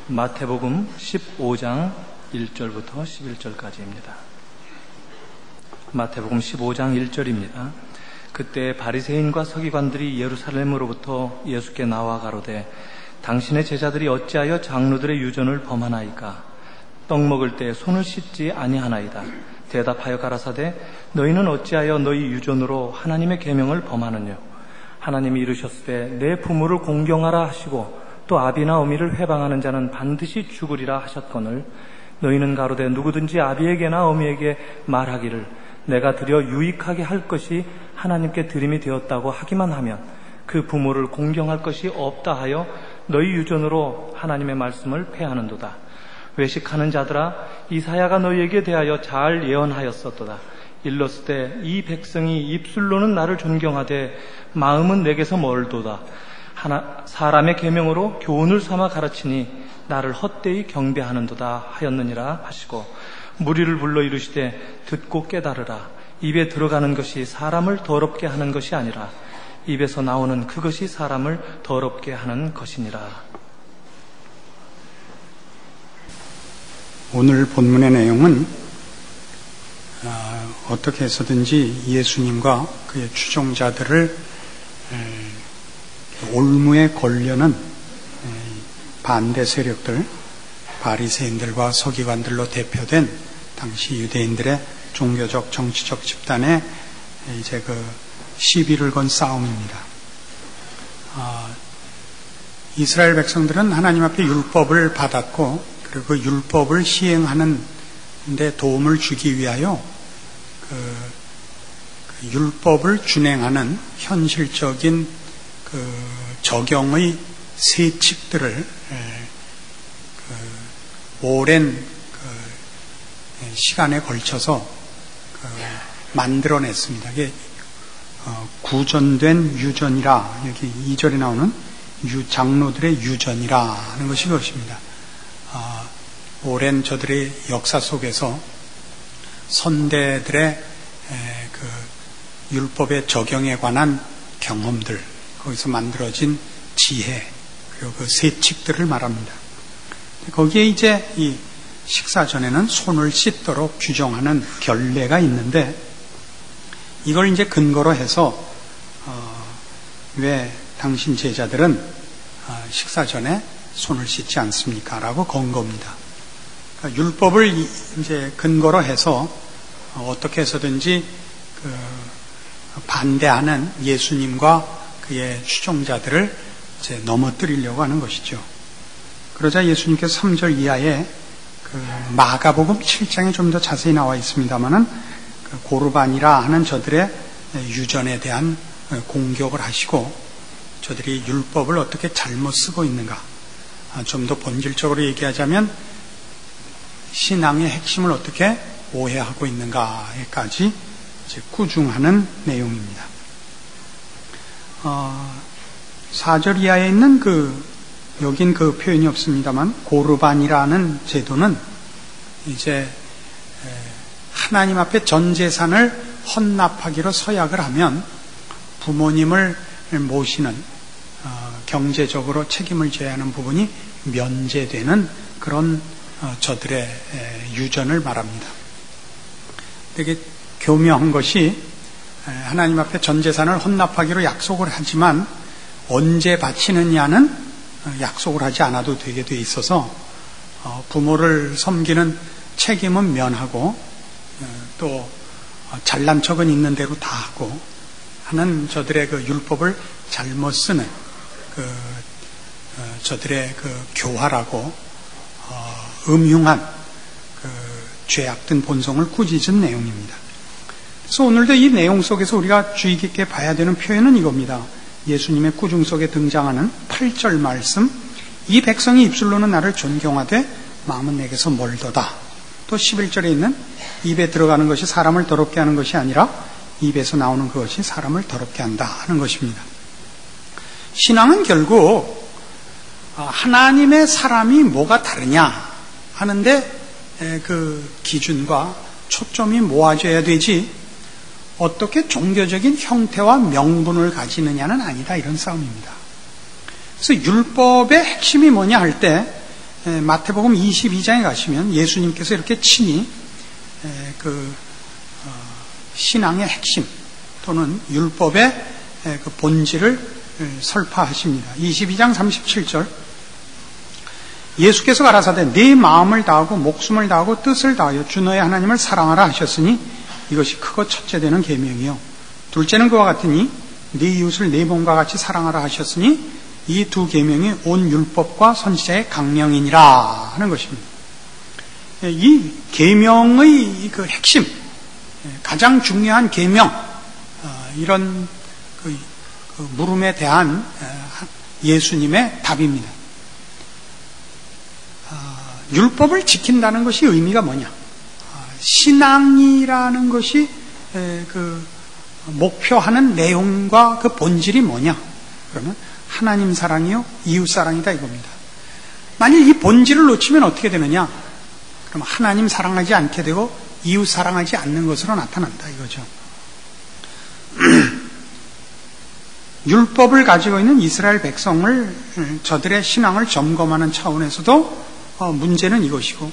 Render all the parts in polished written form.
마태복음 15장 1절부터 11절까지입니다. 마태복음 15장 1절입니다. 그때 바리새인과 서기관들이 예루살렘으로부터 예수께 나와 가로되 당신의 제자들이 어찌하여 장로들의 유전을 범하나이까? 떡 먹을 때 손을 씻지 아니하나이다. 대답하여 가라사대 너희는 어찌하여 너희 유전으로 하나님의 계명을 범하느냐? 하나님이 이르셨으되 내 부모를 공경하라 하시고 또 아비나 어미를 회방하는 자는 반드시 죽으리라 하셨거늘 너희는 가로되 누구든지 아비에게나 어미에게 말하기를 내가 드려 유익하게 할 것이 하나님께 드림이 되었다고 하기만 하면 그 부모를 공경할 것이 없다 하여 너희 유전으로 하나님의 말씀을 폐하는도다. 외식하는 자들아 이사야가 너희에게 대하여 잘 예언하였었도다. 일렀을 때 이 백성이 입술로는 나를 존경하되 마음은 내게서 멀도다. 사람의 계명으로 교훈을 삼아 가르치니 나를 헛되이 경배하는도다 하였느니라 하시고 무리를 불러 이르시되 듣고 깨달으라. 입에 들어가는 것이 사람을 더럽게 하는 것이 아니라 입에서 나오는 그것이 사람을 더럽게 하는 것이니라. 오늘 본문의 내용은 어떻게 해서든지 예수님과 그의 추종자들을 올무에 걸려는 반대 세력들, 바리새인들과 서기관들로 대표된 당시 유대인들의 종교적, 정치적 집단의 이제 그 시비를 건 싸움입니다. 이스라엘 백성들은 하나님 앞에 율법을 받았고, 그리고 그 율법을 시행하는 데 도움을 주기 위하여 그 율법을 준행하는 현실적인 적용의 세칙들을 오랜 시간에 걸쳐서 만들어냈습니다. 이게 구전된 유전이라, 여기 2절에 나오는 장로들의 유전이라 하는 것이 그것입니다. 오랜 저들의 역사 속에서 선대들의 그 율법의 적용에 관한 경험들, 거기서 만들어진 지혜, 그리고 그 세칙들을 말합니다. 거기에 이제 이 식사 전에는 손을 씻도록 규정하는 결례가 있는데, 이걸 이제 근거로 해서 왜 당신 제자들은 식사 전에 손을 씻지 않습니까? 라고 건 겁니다. 그러니까 율법을 이제 근거로 해서 어떻게 해서든지 반대하는 예수님과 그의 추종자들을 이제 넘어뜨리려고 하는 것이죠. 그러자 예수님께서 3절 이하에 마가복음 7장에 좀 더 자세히 나와 있습니다만은 고르반이라 하는 저들의 유전에 대한 공격을 하시고 저들이 율법을 어떻게 잘못 쓰고 있는가, 좀 더 본질적으로 얘기하자면 신앙의 핵심을 어떻게 오해하고 있는가에까지 이제 꾸중하는 내용입니다. 4절 이하에 있는 여긴 그 표현이 없습니다만, 고르반이라는 제도는 이제 하나님 앞에 전 재산을 헌납하기로 서약을 하면 부모님을 모시는 경제적으로 책임을 져야 하는 부분이 면제되는 그런 저들의 유전을 말합니다. 되게 교묘한 것이 하나님 앞에 전 재산을 헌납하기로 약속을 하지만 언제 바치느냐는 약속을 하지 않아도 되게 돼 있어서 부모를 섬기는 책임은 면하고 또 잘난 척은 있는 대로 다 하고 하는 저들의 그 율법을 잘못 쓰는 저들의 교활하고 음흉한 죄악된 본성을 꾸짖은 내용입니다. 그래서 오늘도 이 내용 속에서 우리가 주의 깊게 봐야 되는 표현은 이겁니다. 예수님의 꾸중 속에 등장하는 8절 말씀, 이 백성이 입술로는 나를 존경하되 마음은 내게서 멀도다. 또 11절에 있는 입에 들어가는 것이 사람을 더럽게 하는 것이 아니라 입에서 나오는 그것이 사람을 더럽게 한다 하는 것입니다. 신앙은 결국 하나님의 사람이 뭐가 다르냐 하는데 그 기준과 초점이 모아져야 되지, 어떻게 종교적인 형태와 명분을 가지느냐는 아니다, 이런 싸움입니다. 그래서 율법의 핵심이 뭐냐 할 때 마태복음 22장에 가시면 예수님께서 이렇게 친히 신앙의 핵심 또는 율법의 그 본질을 설파하십니다. 22장 37절 예수께서 가라사대 네 마음을 다하고 목숨을 다하고 뜻을 다하여 주 너의 하나님을 사랑하라 하셨으니 이것이 크고 첫째 되는 계명이요 둘째는 그와 같으니 네 이웃을 네 몸과 같이 사랑하라 하셨으니 이 두 계명이 온 율법과 선지자의 강령이니라 하는 것입니다. 이 계명의 그 핵심, 가장 중요한 계명, 이런 그 물음에 대한 예수님의 답입니다. 율법을 지킨다는 것이 의미가 뭐냐? 신앙이라는 것이 그 목표하는 내용과 그 본질이 뭐냐? 그러면 하나님 사랑이요 이웃 사랑이다 이겁니다. 만일 이 본질을 놓치면 어떻게 되느냐? 그럼 하나님 사랑하지 않게 되고 이웃 사랑하지 않는 것으로 나타난다 이거죠. 율법을 가지고 있는 이스라엘 백성을 저들의 신앙을 점검하는 차원에서도 문제는 이것이고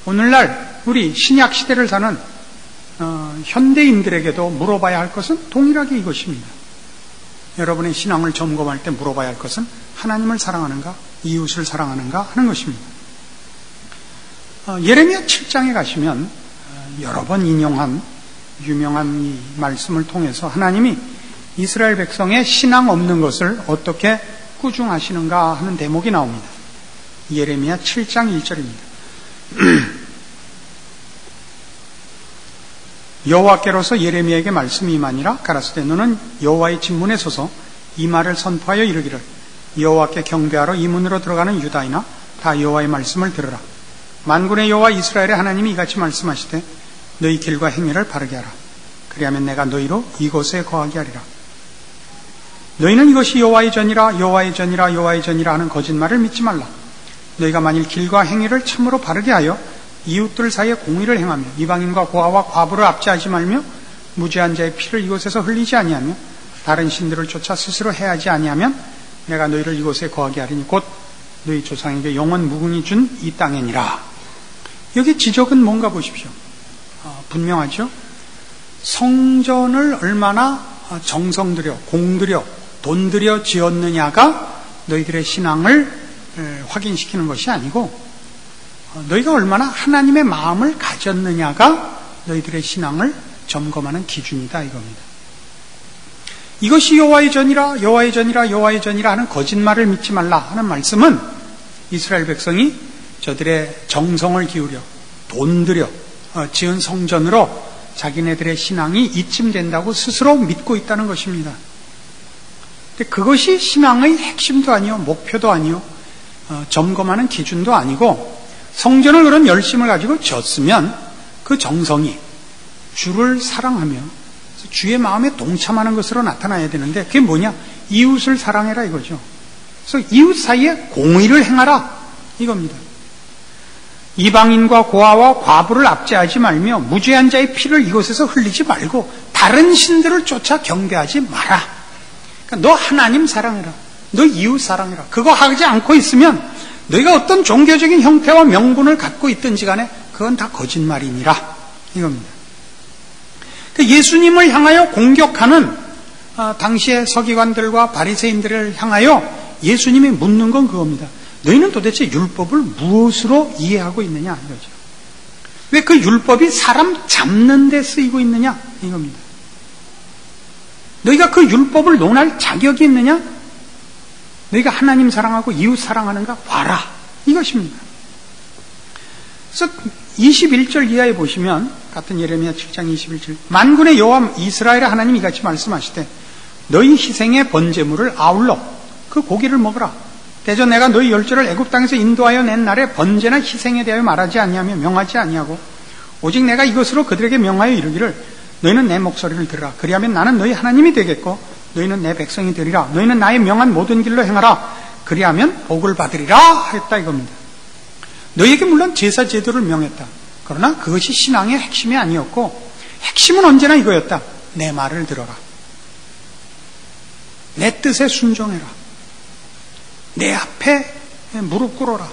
오늘날 우리 신약 시대를 사는 현대인들에게도 물어봐야 할 것은 동일하게 이것입니다. 여러분의 신앙을 점검할 때 물어봐야 할 것은 하나님을 사랑하는가 이웃을 사랑하는가 하는 것입니다. 예레미야 7장에 가시면 여러 번 인용한 유명한 이 말씀을 통해서 하나님이 이스라엘 백성의 신앙 없는 것을 어떻게 꾸중하시는가 하는 대목이 나옵니다. 예레미야 7장 1절입니다. 여호와께로서 예레미야에게 말씀이 임하니라 가라사대 너는 여호와의 진문에 서서 이 말을 선포하여 이르기를 여호와께 경배하러 이 문으로 들어가는 유다이나 다 여호와의 말씀을 들으라. 만군의 여호와 이스라엘의 하나님이 이같이 말씀하시되 너희 길과 행위를 바르게 하라. 그리하면 내가 너희로 이곳에 거하게 하리라. 너희는 이것이 여호와의 전이라 여호와의 전이라 여호와의 전이라 하는 거짓말을 믿지 말라. 너희가 만일 길과 행위를 참으로 바르게 하여 이웃들 사이에 공의를 행하며 이방인과 고아와 과부를 압제하지 말며 무죄한 자의 피를 이곳에서 흘리지 아니하며 다른 신들을 쫓아 스스로 해하지 아니하면 내가 너희를 이곳에 거하게 하리니 곧 너희 조상에게 영원 무궁히 준 이 땅이니라. 여기 지적은 뭔가 보십시오. 분명하죠. 성전을 얼마나 정성 들여 공들여 돈 들여 지었느냐가 너희들의 신앙을 확인시키는 것이 아니고 너희가 얼마나 하나님의 마음을 가졌느냐가 너희들의 신앙을 점검하는 기준이다 이겁니다. 이것이 여호와의 전이라 여호와의 전이라 여호와의 전이라 하는 거짓말을 믿지 말라 하는 말씀은 이스라엘 백성이 저들의 정성을 기울여 돈 들여 지은 성전으로 자기네들의 신앙이 이쯤된다고 스스로 믿고 있다는 것입니다. 근데 그것이 신앙의 핵심도 아니요 목표도 아니요 점검하는 기준도 아니고 성전을 그런 열심을 가지고 졌으면 그 정성이 주를 사랑하며 주의 마음에 동참하는 것으로 나타나야 되는데 그게 뭐냐? 이웃을 사랑해라 이거죠. 그래서 이웃 사이에 공의를 행하라 이겁니다. 이방인과 고아와 과부를 압제하지 말며 무죄한 자의 피를 이곳에서 흘리지 말고 다른 신들을 쫓아 경배하지 마라. 그러니까 너 하나님 사랑해라. 너 이웃 사랑해라. 그거 하지 않고 있으면 너희가 어떤 종교적인 형태와 명분을 갖고 있든지 간에 그건 다 거짓말이니라 이겁니다. 예수님을 향하여 공격하는 당시의 서기관들과 바리새인들을 향하여 예수님이 묻는 건 그겁니다. 너희는 도대체 율법을 무엇으로 이해하고 있느냐 이거죠. 왜 그 율법이 사람 잡는 데 쓰이고 있느냐 이겁니다. 너희가 그 율법을 논할 자격이 있느냐? 너희가 하나님 사랑하고 이웃 사랑하는가 봐라 이것입니다. 그래서 21절 이하에 보시면 같은 예레미야 7장 21절 만군의 여호와 이스라엘의 하나님이 이같이 말씀하시되 너희 희생의 번제물을 아울러 그 고기를 먹으라. 대저 내가 너희 열조를 애굽 땅에서 인도하여 낸 날에 번제나 희생에 대하여 말하지 아니하며 명하지 아니하고 오직 내가 이것으로 그들에게 명하여 이르기를 너희는 내 목소리를 들으라. 그리하면 나는 너희 하나님이 되겠고 너희는 내 백성이 되리라. 너희는 나의 명한 모든 길로 행하라. 그리하면 복을 받으리라 했다 이겁니다. 너희에게 물론 제사 제도를 명했다. 그러나 그것이 신앙의 핵심이 아니었고 핵심은 언제나 이거였다. 내 말을 들어라. 내 뜻에 순종해라. 내 앞에 무릎 꿇어라.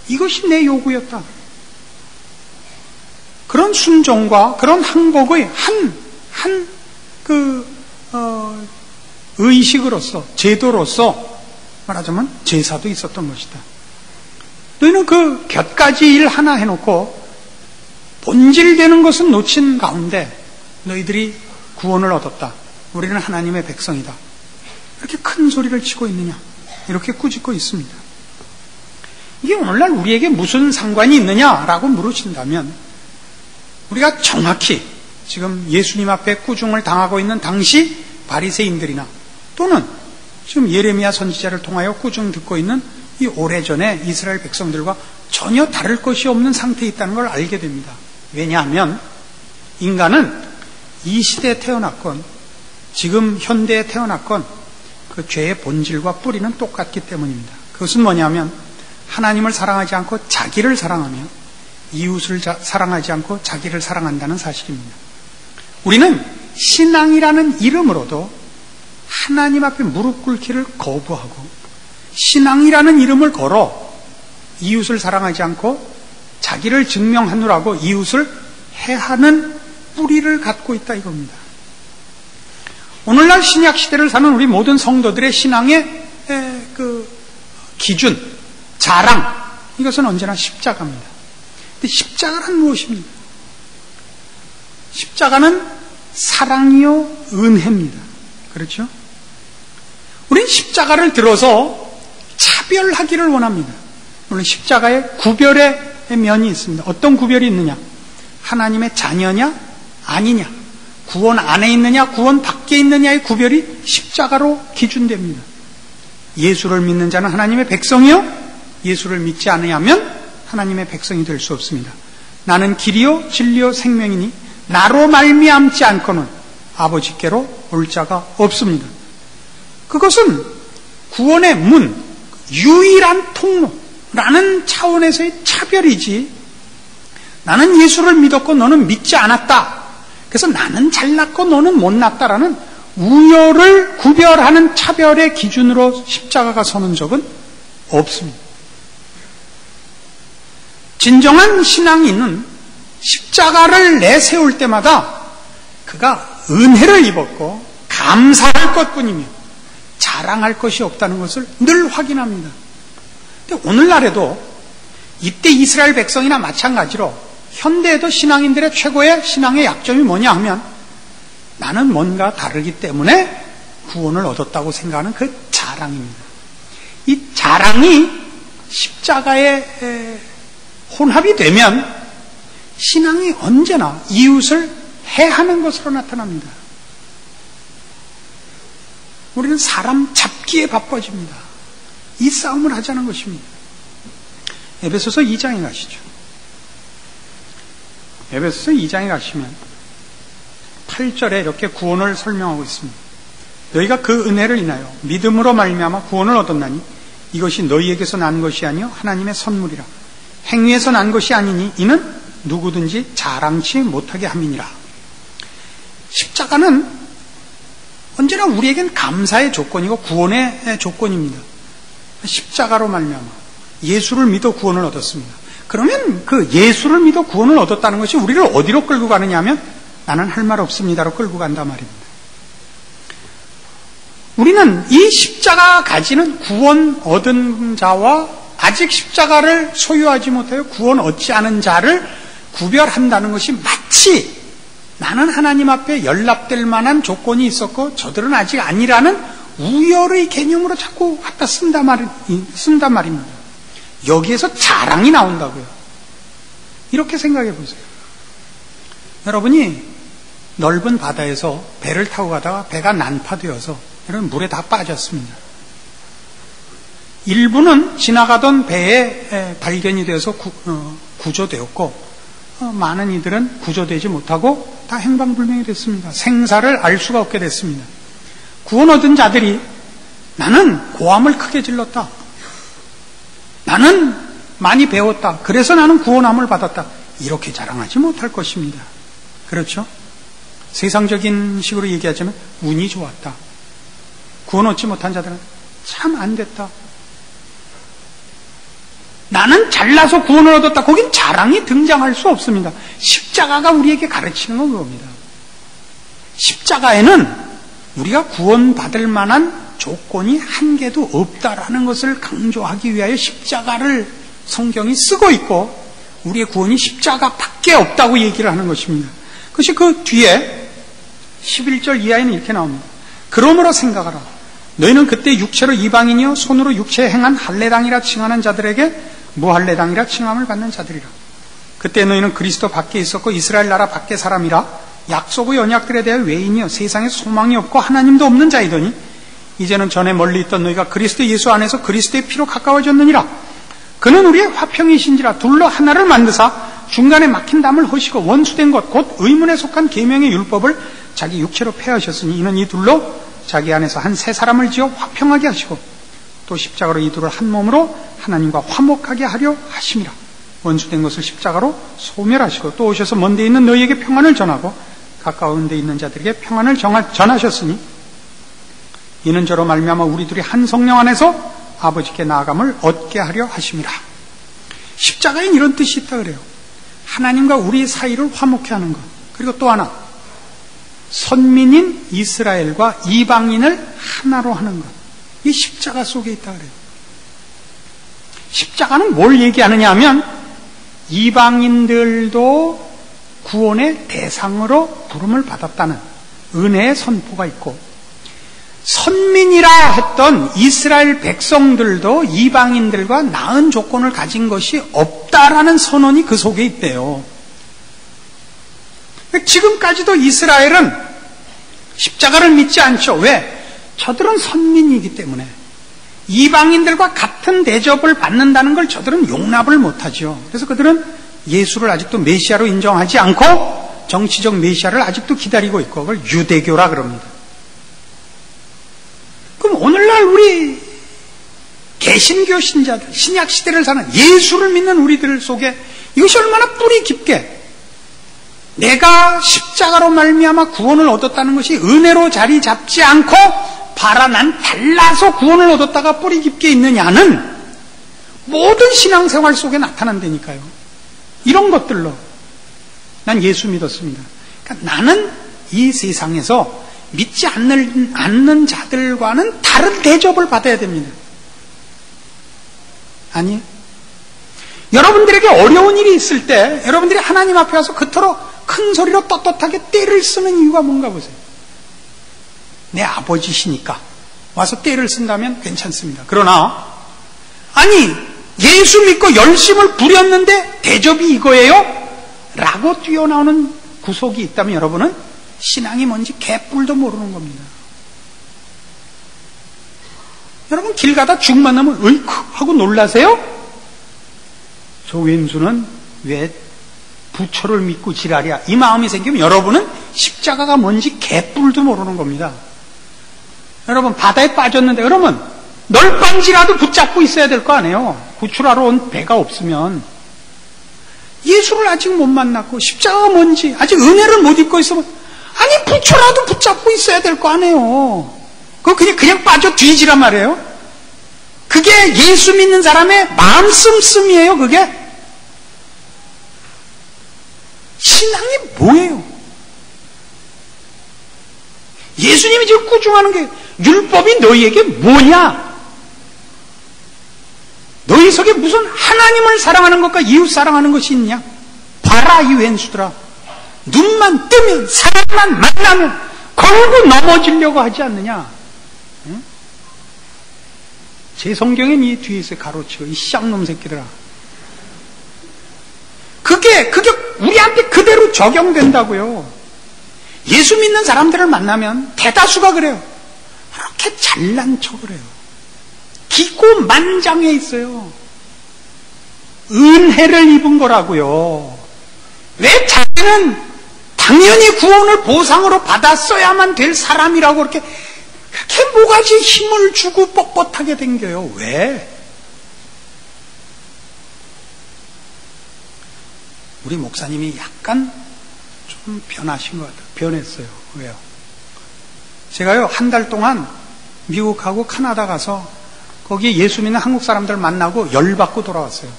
이것이 내 요구였다. 그런 순종과 그런 항복의 의식으로서, 제도로서 말하자면 제사도 있었던 것이다. 너희는 그 곁가지 일 하나 해놓고 본질되는 것은 놓친 가운데 너희들이 구원을 얻었다. 우리는 하나님의 백성이다. 이렇게 큰 소리를 치고 있느냐? 이렇게 꾸짖고 있습니다. 이게 오늘날 우리에게 무슨 상관이 있느냐라고 물으신다면 우리가 정확히 지금 예수님 앞에 꾸중을 당하고 있는 당시 바리새인들이나 또는 지금 예레미야 선지자를 통하여 꾸중 듣고 있는 이 오래전에 이스라엘 백성들과 전혀 다를 것이 없는 상태에 있다는 걸 알게 됩니다. 왜냐하면 인간은 이 시대에 태어났건 지금 현대에 태어났건 그 죄의 본질과 뿌리는 똑같기 때문입니다. 그것은 뭐냐면 하나님을 사랑하지 않고 자기를 사랑하며 이웃을 사랑하지 않고 자기를 사랑한다는 사실입니다. 우리는 신앙이라는 이름으로도 하나님 앞에 무릎 꿇기를 거부하고 신앙이라는 이름을 걸어 이웃을 사랑하지 않고 자기를 증명하느라고 이웃을 해하는 뿌리를 갖고 있다 이겁니다. 오늘날 신약 시대를 사는 우리 모든 성도들의 신앙의 그 기준, 자랑, 이것은 언제나 십자가입니다. 근데 십자가는 무엇입니까? 십자가는 사랑이요 은혜입니다. 그렇죠? 우린 십자가를 들어서 차별하기를 원합니다. 물론 십자가에 구별의 면이 있습니다. 어떤 구별이 있느냐? 하나님의 자녀냐 아니냐, 구원 안에 있느냐 구원 밖에 있느냐의 구별이 십자가로 기준됩니다. 예수를 믿는 자는 하나님의 백성이요, 예수를 믿지 않으면 하나님의 백성이 될 수 없습니다. 나는 길이요 진리요 생명이니 나로 말미암지 않고는 아버지께로 올 자가 없습니다. 그것은 구원의 문, 유일한 통로라는 차원에서의 차별이지, 나는 예수를 믿었고 너는 믿지 않았다, 그래서 나는 잘났고 너는 못났다라는 우열을 구별하는 차별의 기준으로 십자가가 서는 적은 없습니다. 진정한 신앙인은 십자가를 내세울 때마다 그가 은혜를 입었고 감사할 것뿐이며 자랑할 것이 없다는 것을 늘 확인합니다. 근데 오늘날에도 이때 이스라엘 백성이나 마찬가지로 현대에도 신앙인들의 최고의 신앙의 약점이 뭐냐 하면 나는 뭔가 다르기 때문에 구원을 얻었다고 생각하는 그 자랑입니다. 이 자랑이 십자가에 혼합이 되면 신앙이 언제나 이웃을 해하는 것으로 나타납니다. 우리는 사람 잡기에 바빠집니다. 이 싸움을 하자는 것입니다. 에베소서 2장에 가시죠. 에베소서 2장에 가시면 8절에 이렇게 구원을 설명하고 있습니다. 너희가 그 은혜를 인하여 믿음으로 말미암아 구원을 얻었나니 이것이 너희에게서 난 것이 아니요 하나님의 선물이라. 행위에서 난 것이 아니니 이는 누구든지 자랑치 못하게 함이니라. 십자가는 언제나 우리에겐 감사의 조건이고 구원의 조건입니다. 십자가로 말미암아 예수를 믿어 구원을 얻었습니다. 그러면 그 예수를 믿어 구원을 얻었다는 것이 우리를 어디로 끌고 가느냐 하면 나는 할 말 없습니다로 끌고 간단 말입니다. 우리는 이 십자가 가지는 구원 얻은 자와 아직 십자가를 소유하지 못하여 구원 얻지 않은 자를 구별한다는 것이 마치 나는 하나님 앞에 연락될 만한 조건이 있었고 저들은 아직 아니라는 우열의 개념으로 자꾸 갖다 쓴단 말입니다. 여기에서 자랑이 나온다고요. 이렇게 생각해 보세요. 여러분이 넓은 바다에서 배를 타고 가다가 배가 난파되어서 이런 물에 다 빠졌습니다. 일부는 지나가던 배에 발견이 되어서 구조되었고 많은 이들은 구조되지 못하고 다 행방불명이 됐습니다. 생사를 알 수가 없게 됐습니다. 구원 얻은 자들이 나는 고함을 크게 질렀다, 나는 많이 배웠다, 그래서 나는 구원함을 받았다, 이렇게 자랑하지 못할 것입니다. 그렇죠? 세상적인 식으로 얘기하자면 운이 좋았다, 구원 얻지 못한 자들은 참 안 됐다, 나는 잘나서 구원을 얻었다. 거긴 자랑이 등장할 수 없습니다. 십자가가 우리에게 가르치는 건 그겁니다. 십자가에는 우리가 구원받을 만한 조건이 한 개도 없다라는 것을 강조하기 위하여 십자가를 성경이 쓰고 있고 우리의 구원이 십자가밖에 없다고 얘기를 하는 것입니다. 그것이 그 뒤에 11절 이하에는 이렇게 나옵니다. 그러므로 생각하라. 너희는 그때 육체로 이방인이요 손으로 육체에 행한 할례당이라 칭하는 자들에게 무할례당이라 칭함을 받는 자들이라. 그때 너희는 그리스도 밖에 있었고 이스라엘 나라 밖의 사람이라 약속의 언약들에 대해 외인이요 세상에 소망이 없고 하나님도 없는 자이더니 이제는 전에 멀리 있던 너희가 그리스도 예수 안에서 그리스도의 피로 가까워졌느니라. 그는 우리의 화평이신지라 둘로 하나를 만드사 중간에 막힌 담을 허시고 원수된 것 곧 의문에 속한 계명의 율법을 자기 육체로 폐하셨으니 이는 이 둘로 자기 안에서 한 새 사람을 지어 화평하게 하시고 또 십자가로 이 둘을 한 몸으로 하나님과 화목하게 하려 하심이라. 원수된 것을 십자가로 소멸하시고 또 오셔서 먼 데 있는 너희에게 평안을 전하고 가까운 데 있는 자들에게 평안을 전하셨으니 이는 저로 말미암아 우리 둘이 한 성령 안에서 아버지께 나아감을 얻게 하려 하심이라. 십자가엔 이런 뜻이 있다 그래요. 하나님과 우리 사이를 화목케 하는 것. 그리고 또 하나 선민인 이스라엘과 이방인을 하나로 하는 것. 이 십자가 속에 있다 그래요. 십자가는 뭘 얘기하느냐 하면 이방인들도 구원의 대상으로 부름을 받았다는 은혜의 선포가 있고 선민이라 했던 이스라엘 백성들도 이방인들과 나은 조건을 가진 것이 없다라는 선언이 그 속에 있대요. 지금까지도 이스라엘은 십자가를 믿지 않죠. 왜? 저들은 선민이기 때문에 이방인들과 같은 대접을 받는다는 걸 저들은 용납을 못하죠. 그래서 그들은 예수를 아직도 메시아로 인정하지 않고 정치적 메시아를 아직도 기다리고 있고 그걸 유대교라 그럽니다. 그럼 오늘날 우리 개신교 신자들, 신약 시대를 사는 예수를 믿는 우리들 속에 이것이 얼마나 뿌리 깊게 내가 십자가로 말미암아 구원을 얻었다는 것이 은혜로 자리 잡지 않고 봐라 난 달라서 구원을 얻었다가 뿌리 깊게 있느냐는 모든 신앙생활 속에 나타난다니까요. 이런 것들로 난 예수 믿었습니다. 그러니까 나는 이 세상에서 믿지 않는 자들과는 다른 대접을 받아야 됩니다. 아니, 여러분들에게 어려운 일이 있을 때 여러분들이 하나님 앞에 와서 그토록 큰 소리로 떳떳하게 떼를 쓰는 이유가 뭔가 보세요. 내 아버지시니까 와서 떼를 쓴다면 괜찮습니다. 그러나 아니 예수 믿고 열심을 부렸는데 대접이 이거예요? 라고 뛰어나오는 구속이 있다면 여러분은 신앙이 뭔지 개뿔도 모르는 겁니다. 여러분 길 가다 죽 만나면 으이쿠 하고 놀라세요? 저 왼수는 왜 부처를 믿고 지랄이야? 이 마음이 생기면 여러분은 십자가가 뭔지 개뿔도 모르는 겁니다. 여러분 바다에 빠졌는데 그러면 널빤지라도 붙잡고 있어야 될 거 아니에요. 구출하러 온 배가 없으면. 예수를 아직 못 만났고 십자가가 뭔지 아직 은혜를 못 입고 있으면 아니 부처라도 붙잡고 있어야 될 거 아니에요. 그거 그냥 빠져 뒤지란 말이에요. 그게 예수 믿는 사람의 마음 씀씀이에요. 그게 신앙이 뭐예요? 예수님이 지금 꾸중하는 게 율법이 너희에게 뭐냐? 너희 속에 무슨 하나님을 사랑하는 것과 이웃 사랑하는 것이 있냐? 봐라 이 왼수들아. 눈만 뜨면 사람만 만나면 걸고 넘어지려고 하지 않느냐? 응? 제 성경엔 이 뒤에서 가로치고 이 쌍놈 새끼들아. 그게 우리한테 그대로 적용된다고요. 예수 믿는 사람들을 만나면 대다수가 그래요. 그렇게 잘난 척을 해요. 기고만장해 있어요. 은혜를 입은 거라고요. 왜 자기는 당연히 구원을 보상으로 받았어야만 될 사람이라고 그렇게 모가지 힘을 주고 뻣뻣하게 댕겨요. 왜? 우리 목사님이 약간 좀 변하신 것 같아요. 변했어요. 왜요? 제가요, 한 달 동안 미국하고 카나다 가서 거기에 예수 믿는 한국 사람들 만나고 열받고 돌아왔어요.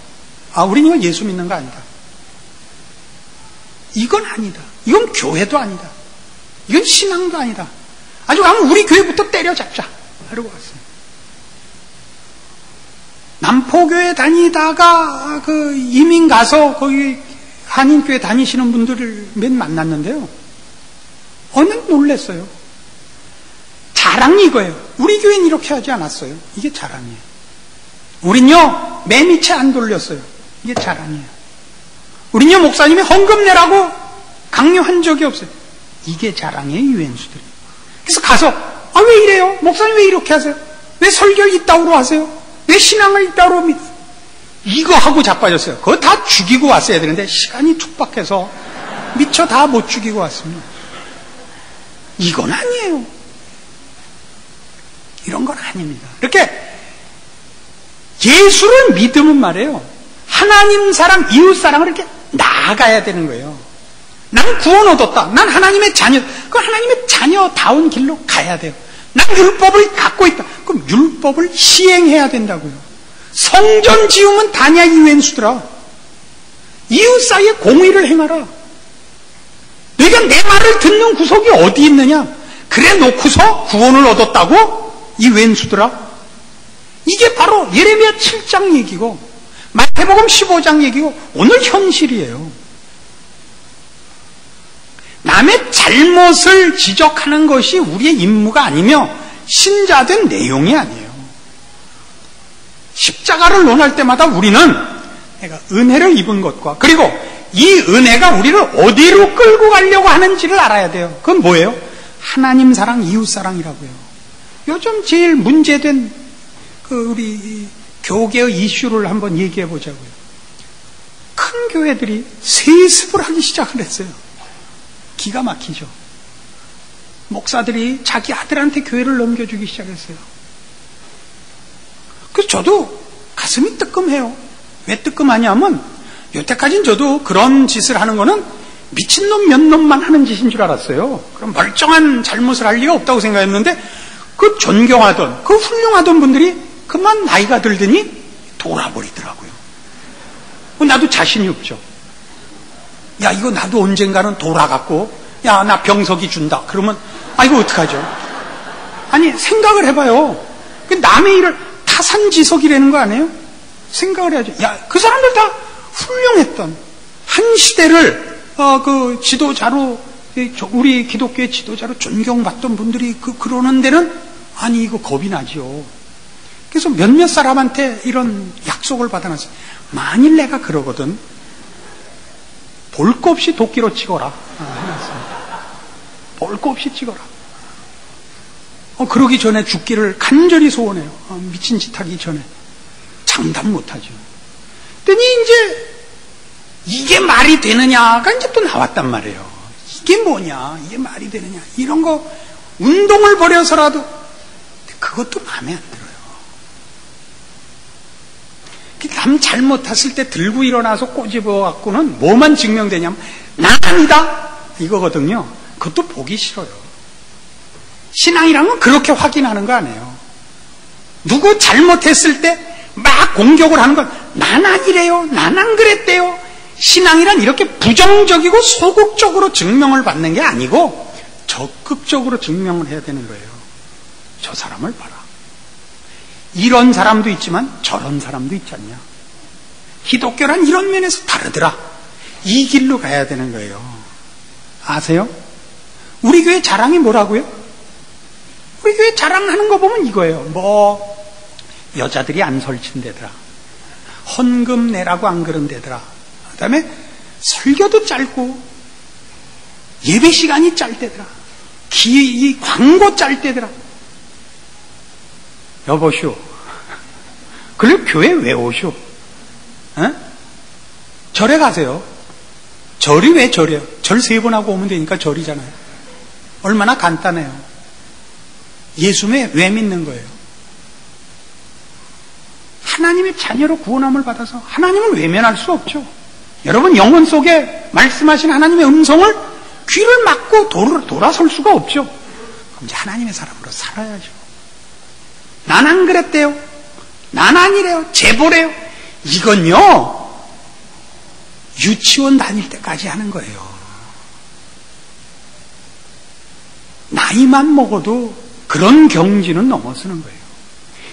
우리는 이거 예수 믿는 거 아니다. 이건 아니다. 이건 교회도 아니다. 이건 신앙도 아니다. 아주 가면 우리 교회부터 때려잡자. 이러고 왔어요. 남포교회 다니다가 이민 가서 거기 한인교회 다니시는 분들을 몇 만났는데요. 어느 놀랬어요. 자랑이 이거예요. 우리 교회는 이렇게 하지 않았어요. 이게 자랑이에요. 우린요, 매미채 안 돌렸어요. 이게 자랑이에요. 우린요, 목사님이 헌금 내라고 강요한 적이 없어요. 이게 자랑이에요, 유엔수들이. 그래서 가서, 왜 이래요? 목사님 왜 이렇게 하세요? 왜 설교를 이따구로 하세요? 왜 신앙을 이따구로 믿어요? 이거 하고 자빠졌어요. 그거 다 죽이고 왔어야 되는데, 시간이 촉박해서 미처 다 못 죽이고 왔습니다. 이건 아니에요. 이런 건 아닙니다. 이렇게 예수를 믿으면 말이에요. 하나님 사랑, 이웃 사랑을 이렇게 나아가야 되는 거예요. 난 구원 얻었다. 난 하나님의 자녀. 그 하나님의 자녀다운 길로 가야 돼요. 난 율법을 갖고 있다. 그럼 율법을 시행해야 된다고요. 성전 지으면 다냐 유엔수들아. 이웃 사이에 공의를 행하라. 너희가 내 말을 듣는 구석이 어디 있느냐? 그래 놓고서 구원을 얻었다고? 이 왼수들아. 이게 바로 예레미야 7장 얘기고 마태복음 15장 얘기고 오늘 현실이에요. 남의 잘못을 지적하는 것이 우리의 임무가 아니며 신자된 내용이 아니에요. 십자가를 논할 때마다 우리는 내가 은혜를 입은 것과 그리고 이 은혜가 우리를 어디로 끌고 가려고 하는지를 알아야 돼요. 그건 뭐예요? 하나님 사랑, 이웃 사랑이라고요. 요즘 제일 문제된 우리 교계의 이슈를 한번 얘기해 보자고요. 큰 교회들이 세습을 하기 시작을 했어요. 기가 막히죠. 목사들이 자기 아들한테 교회를 넘겨주기 시작했어요. 그래서 저도 가슴이 뜨끔해요. 왜 뜨끔하냐면 여태까지는 저도 그런 짓을 하는 거는 미친놈 몇 놈만 하는 짓인 줄 알았어요. 그럼 멀쩡한 잘못을 할 리가 없다고 생각했는데 그 존경하던, 그 훌륭하던 분들이 그만 나이가 들더니 돌아버리더라고요. 나도 자신이 없죠. 야, 이거 나도 언젠가는 돌아갔고, 야, 나 병석이 준다. 그러면, 이거 어떡하죠? 아니, 생각을 해봐요. 남의 일을 타산지석이라는 거 아니에요? 생각을 해야죠. 야, 그 사람들 다 훌륭했던, 한 시대를, 지도자로, 우리 기독교의 지도자로 존경받던 분들이 그러는 데는, 이거 겁이 나죠. 그래서 몇몇 사람한테 이런 약속을 받아놨어요. 만일 내가 그러거든, 볼 거 없이 도끼로 치거라. 해놨습니다. 볼 거 없이 치거라. 그러기 전에 죽기를 간절히 소원해요. 미친 짓 하기 전에. 장담 못하죠. 그랬더니 이제, 이게 말이 되느냐가 이제 또 나왔단 말이에요. 이게 뭐냐, 이게 말이 되느냐, 이런 거, 운동을 벌여서라도, 그것도 마음에 안 들어요. 남 잘못했을 때 들고 일어나서 꼬집어갖고는 뭐만 증명되냐면, 난 아니다! 이거거든요. 그것도 보기 싫어요. 신앙이란 건 그렇게 확인하는 거 아니에요. 누구 잘못했을 때 막 공격을 하는 건, 난 아니래요, 난 안 그랬대요. 신앙이란 이렇게 부정적이고 소극적으로 증명을 받는 게 아니고 적극적으로 증명을 해야 되는 거예요. 저 사람을 봐라. 이런 사람도 있지만 저런 사람도 있지 않냐. 기독교란 이런 면에서 다르더라. 이 길로 가야 되는 거예요. 아세요? 우리 교회 자랑이 뭐라고요? 우리 교회 자랑하는 거 보면 이거예요. 여자들이 안 설친대더라. 헌금 내라고 안 그런대더라. 그 다음에 설교도 짧고 예배 시간이 짧대더라. 이 광고 짧대더라. 여보시오. 그리고 교회 왜 오시오? 절에 가세요. 절이 왜 절이에요? 절 3번 하고 오면 되니까 절이잖아요. 얼마나 간단해요. 예수에 왜 믿는 거예요? 하나님의 자녀로 구원함을 받아서 하나님을 외면할 수 없죠. 여러분 영혼 속에 말씀하신 하나님의 음성을 귀를 막고 돌아설 수가 없죠. 그럼 이제 하나님의 사람으로 살아야죠. 난 안 그랬대요. 난 아니래요. 제보래요. 이건요 유치원 다닐 때까지 하는 거예요. 나이만 먹어도 그런 경지는 넘어서는 거예요.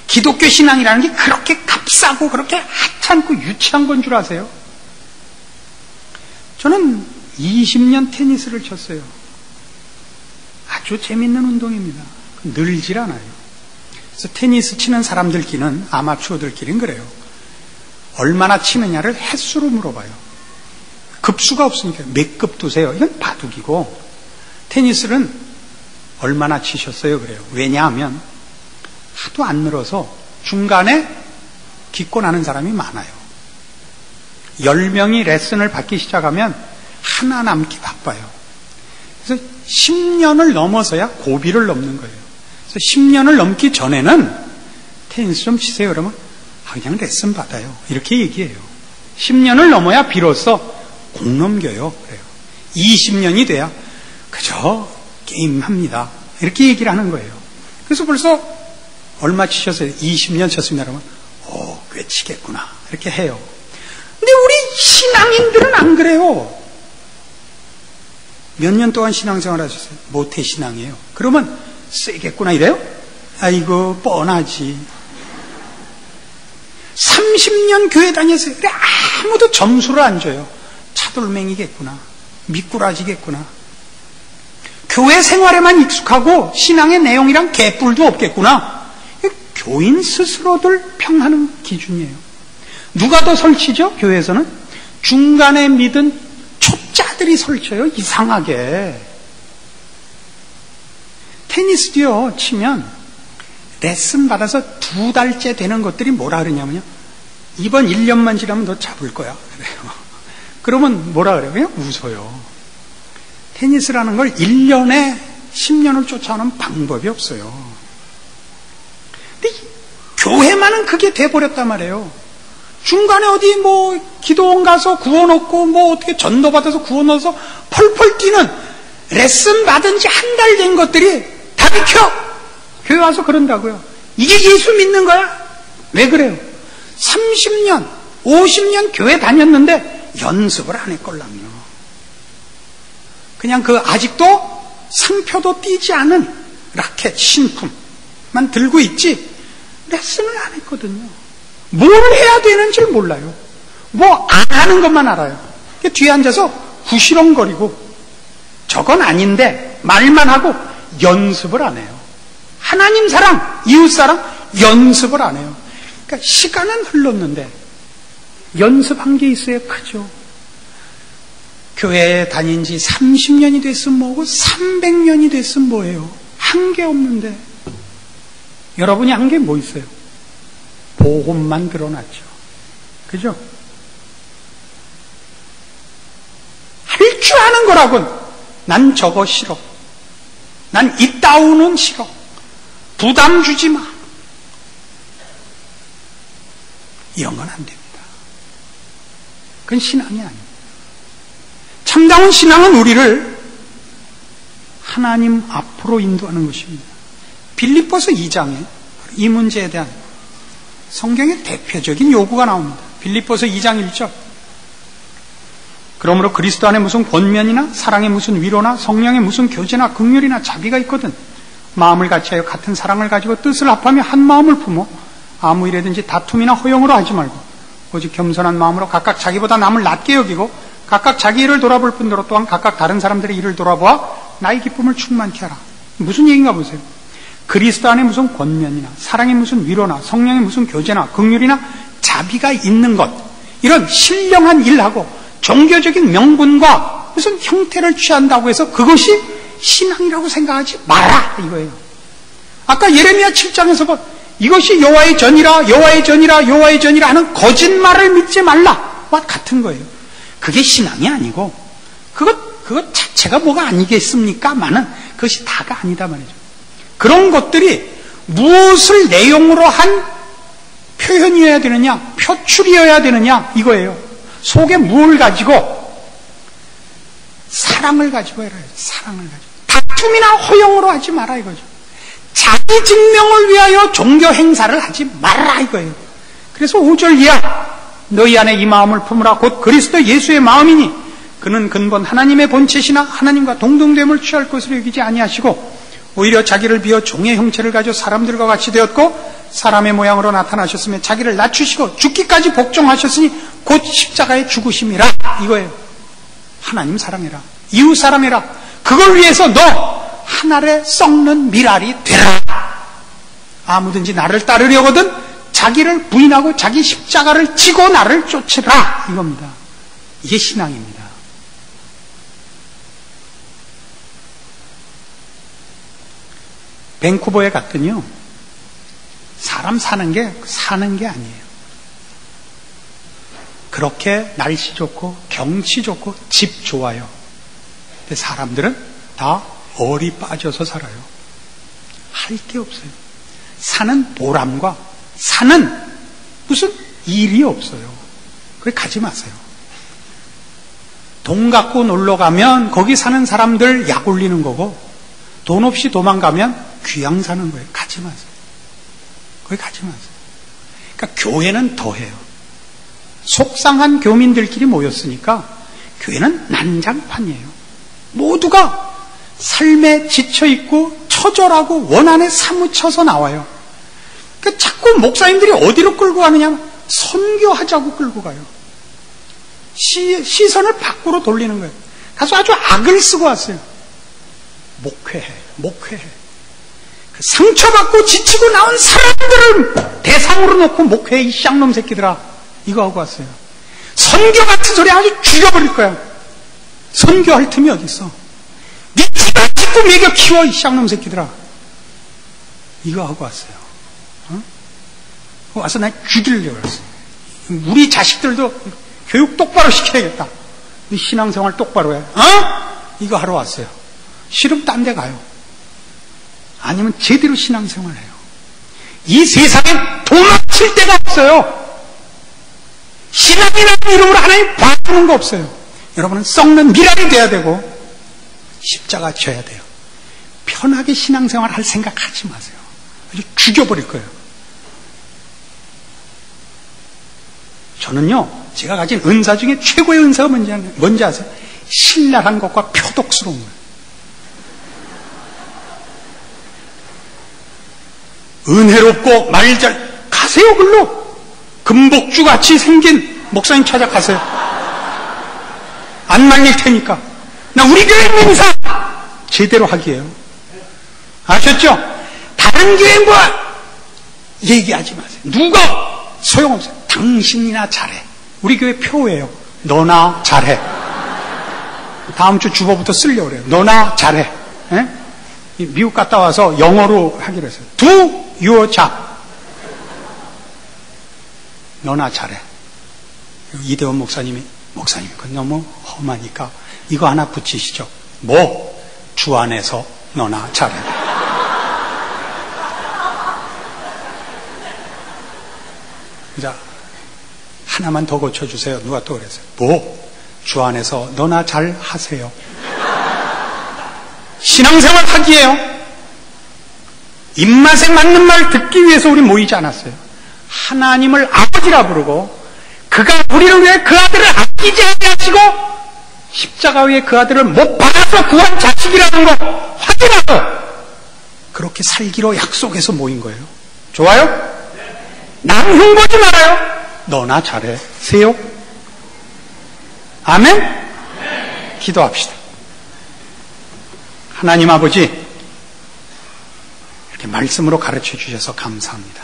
기독교 신앙이라는 게 그렇게 값싸고 그렇게 하찮고 유치한 건 줄 아세요? 저는 20년 테니스를 쳤어요. 아주 재밌는 운동입니다. 늘질 않아요. 그래서 테니스 치는 사람들끼리는, 아마추어들끼리는 그래요. 얼마나 치느냐를 횟수로 물어봐요. 급수가 없으니까 몇 급 두세요? 이건 바둑이고, 테니스는 얼마나 치셨어요? 그래요. 왜냐하면 하도 안 늘어서 중간에 기권하는 사람이 많아요. 10명이 레슨을 받기 시작하면 하나 남기 바빠요. 그래서 10년을 넘어서야 고비를 넘는 거예요. 그래서 10년을 넘기 전에는 테니스 좀 치세요. 그러면 그냥 레슨 받아요. 이렇게 얘기해요. 10년을 넘어야 비로소 공 넘겨요. 그래요. 20년이 돼야 그저 게임합니다. 이렇게 얘기를 하는 거예요. 그래서 벌써 얼마 치셨어요? 20년 쳤습니다. 그러면 꽤 치겠구나. 이렇게 해요. 근데 우리 신앙인들은 안 그래요. 몇 년 동안 신앙생활 하셨어요? 모태신앙이에요. 그러면 세겠구나 이래요? 아이고 뻔하지. 30년 교회 다녔어요. 그래 아무도 점수를 안 줘요. 차돌맹이겠구나. 미꾸라지겠구나. 교회 생활에만 익숙하고 신앙의 내용이랑 개뿔도 없겠구나. 교인 스스로들 평하는 기준이에요. 누가 더 설치죠? 교회에서는 중간에 믿은 초짜들이 설쳐요. 이상하게. 테니스도요, 치면 레슨 받아서 2달째 되는 것들이 뭐라 그러냐면요, 이번 1년만 지나면 너 잡을 거야. 그래요. 그러면 뭐라 그래요? 그냥 웃어요. 테니스라는 걸 1년에 10년을 쫓아오는 방법이 없어요. 근데 교회만은 그게 돼버렸단 말이에요. 중간에 어디 기도원 가서 구원 얻고 어떻게 전도 받아서 구원 얻어서 펄펄 뛰는 레슨 받은 지 한 달 된 것들이 다 비켜! 교회 와서 그런다고요. 이게 예수 믿는 거야? 왜 그래요? 30년, 50년 교회 다녔는데 연습을 안 했걸랑요. 그냥 아직도 상표도 띄지 않은 라켓 신품만 들고 있지 레슨을 안 했거든요. 뭘 해야 되는지 몰라요. 안 하는 것만 알아요. 뒤에 앉아서 구시렁거리고 저건 아닌데 말만 하고 연습을 안 해요. 하나님 사랑, 이웃 사랑 연습을 안 해요. 그러니까 시간은 흘렀는데 연습한 게 있어야 크죠. 교회에 다닌 지 30년이 됐으면 뭐고 300년이 됐으면 뭐예요? 한 게 없는데 여러분이 한 게 뭐 있어요? 복음만 드러났죠. 그죠? 할 줄 아는 거라곤 난 저거 싫어. 난 이따오는 싫어. 부담 주지 마. 이런 건 안 됩니다. 그건 신앙이 아닙니다. 참다운 신앙은 우리를 하나님 앞으로 인도하는 것입니다. 빌립보서 2장에 이 문제에 대한 성경의 대표적인 요구가 나옵니다. 빌립보서 2장 1절. 그러므로 그리스도 안에 무슨 권면이나 사랑에 무슨 위로나 성령의 무슨 교제나 긍휼이나 자비가 있거든 마음을 같이하여 같은 사랑을 가지고 뜻을 합하며 한 마음을 품어 아무 일에든지 다툼이나 허용으로 하지 말고 오직 겸손한 마음으로 각각 자기보다 남을 낮게 여기고 각각 자기 일을 돌아볼 뿐더러 또한 각각 다른 사람들의 일을 돌아보아 나의 기쁨을 충만케 하라. 무슨 얘기인가 보세요. 그리스도 안에 무슨 권면이나 사랑에 무슨 위로나 성령의 무슨 교제나 긍휼이나 자비가 있는 것, 이런 신령한 일하고 종교적인 명분과 무슨 형태를 취한다고 해서 그것이 신앙이라고 생각하지 마라 이거예요. 아까 예레미야 7장에서 이것이 여호와의 전이라 여호와의 전이라 여호와의 전이라 하는 거짓말을 믿지 말라와 같은 거예요. 그게 신앙이 아니고 그것 자체가 뭐가 아니겠습니까만은 그것이 다가 아니다 말이죠. 그런 것들이 무엇을 내용으로 한 표현이어야 되느냐, 표출이어야 되느냐 이거예요. 속에 뭘 가지고? 사랑을 가지고 해라. 사랑을 가지고. 다툼이나 허용으로 하지 마라 이거죠. 자기 증명을 위하여 종교 행사를 하지 말라 이거예요. 그래서 5절 이하 너희 안에 이 마음을 품으라. 곧 그리스도 예수의 마음이니 그는 근본 하나님의 본체시나 하나님과 동등됨을 취할 것으로 여기지 아니하시고 오히려 자기를 비워 종의 형체를 가지고 사람들과 같이 되었고 사람의 모양으로 나타나셨으며 자기를 낮추시고 죽기까지 복종하셨으니 곧 십자가의 죽으심이라. 이거예요. 하나님 사랑해라. 이웃 사랑해라. 그걸 위해서 너 한 알에 썩는 밀알이 되라. 아무든지 나를 따르려거든 자기를 부인하고 자기 십자가를 지고 나를 쫓으라. 이겁니다. 이게 신앙입니다. 밴쿠버에 갔더니요, 사람 사는 게 아니에요. 그렇게 날씨 좋고 경치 좋고 집 좋아요. 근데 사람들은 다 얼이 빠져서 살아요. 할 게 없어요. 사는 보람과 사는 무슨 일이 없어요. 그래 가지 마세요. 돈 갖고 놀러 가면 거기 사는 사람들 약 올리는 거고, 돈 없이 도망가면 귀양 사는 거예요. 가지 마세요. 거기 가지 마세요. 그러니까 교회는 더해요. 속상한 교민들끼리 모였으니까 교회는 난장판이에요. 모두가 삶에 지쳐있고 처절하고 원한에 사무쳐서 나와요. 그러니까 자꾸 목사님들이 어디로 끌고 가느냐? 선교하자고 끌고 가요. 시선을 밖으로 돌리는 거예요. 가서 아주 악을 쓰고 왔어요. 목회해. 상처받고 지치고 나온 사람들을 대상으로 놓고 목회해, 이 쌍놈 새끼들아. 이거 하고 왔어요. 선교 같은 소리 아주 죽여버릴 거야. 선교할 틈이 어디 있어? 네 집안 짓고 먹여 키워, 이 쌍놈 새끼들아. 이거 하고 왔어요. 와서 날 죽이려고 그랬어요. 우리 자식들도 교육 똑바로 시켜야겠다. 신앙생활 똑바로 해. 이거 하러 왔어요. 싫으면 딴 데 가요. 아니면 제대로 신앙생활 해요. 이 세상에 도망칠 데가 없어요. 신앙이라는 이름으로 하나님 봐주는 거 없어요. 여러분은 썩는 미랄이 돼야 되고 십자가 져야 돼요. 편하게 신앙생활 할 생각하지 마세요. 아주 죽여버릴 거예요. 저는요, 제가 가진 은사 중에 최고의 은사가 뭔지 아세요? 신랄한 것과 표독스러운 거예요. 은혜롭고 말잘 가세요. 글로 금복주같이 생긴 목사님 찾아가세요. 안 말릴 테니까. 나 우리 교회 인사 제대로 하기예요. 아셨죠? 다른 교회 뭐 얘기하지 마세요. 누가 소용없어요. 당신이나 잘해. 우리 교회 표예요. 너나 잘해. 다음 주 주보부터 쓰려고 그래요. 너나 잘해. 에? 미국 갔다 와서 영어로 하기로 했어요. Do your job. 너나 잘해. 이대원 목사님, 그건 너무 험하니까 이거 하나 붙이시죠. 뭐? 주 안에서 너나 잘해. 자, 하나만 더 고쳐주세요. 누가 또 그랬어요. 뭐? 주 안에서 너나 잘 하세요. 신앙생활 하기예요. 입맛에 맞는 말 듣기 위해서 우리 모이지 않았어요. 하나님을 아버지라 부르고 그가 우리를 위해 그 아들을 아끼지 아니하시고 십자가 위에 그 아들을 못 받아서 구한 자식이라는 거 확인하고 그렇게 살기로 약속해서 모인 거예요. 좋아요? 남 흉보지 말아요. 너나 잘해세요. 아멘? 기도합시다. 하나님 아버지, 이렇게 말씀으로 가르쳐 주셔서 감사합니다.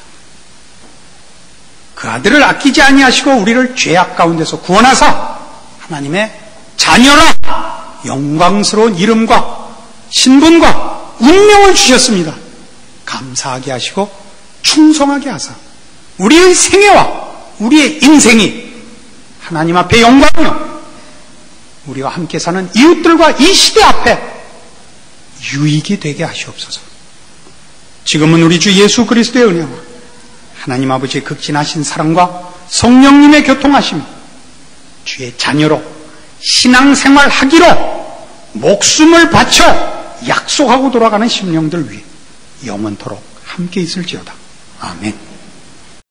그 아들을 아끼지 아니하시고 우리를 죄악 가운데서 구원하사 하나님의 자녀라 영광스러운 이름과 신분과 운명을 주셨습니다. 감사하게 하시고 충성하게 하사 우리의 생애와 우리의 인생이 하나님 앞에 영광이요 우리와 함께 사는 이웃들과 이 시대 앞에 유익이 되게 하시옵소서. 지금은 우리 주 예수 그리스도의 은혜와 하나님 아버지의 극진하신 사랑과 성령님의 교통하심, 주의 자녀로 신앙생활 하기로 목숨을 바쳐 약속하고 돌아가는 심령들 위해 영원토록 함께 있을지어다. 아멘.